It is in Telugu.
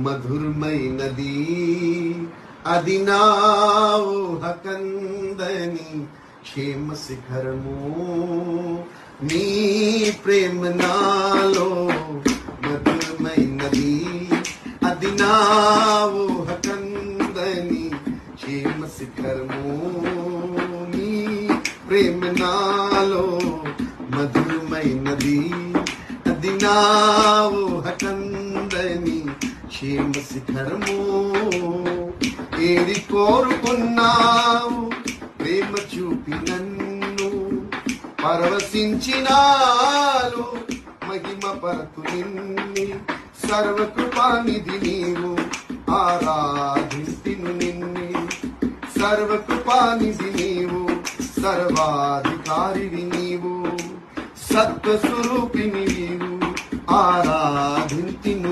మధురమైనది అది నా ఊహకందని క్షేమ శిఖరము నీ ప్రేమ నాలో మధురమైనది అది నా ఊహకందని క్షేమ శిఖరము నీ ప్రేమ నాలో మధురమైనది అది నా ఊహకందని క్షేమ శిఖరము ఏది కోరుకున్నావు ప్రేమ చూపి నన్ను పరవశించినాలు మహిమ పరతు నిన్ని సర్వకృపానిధి నీవు ఆరాధింతిను నిన్ని సర్వకృపానిధి నీవు సర్వాధికారివి నీవు సత్వస్వరూపిణి నీవు ఆరాధింతిను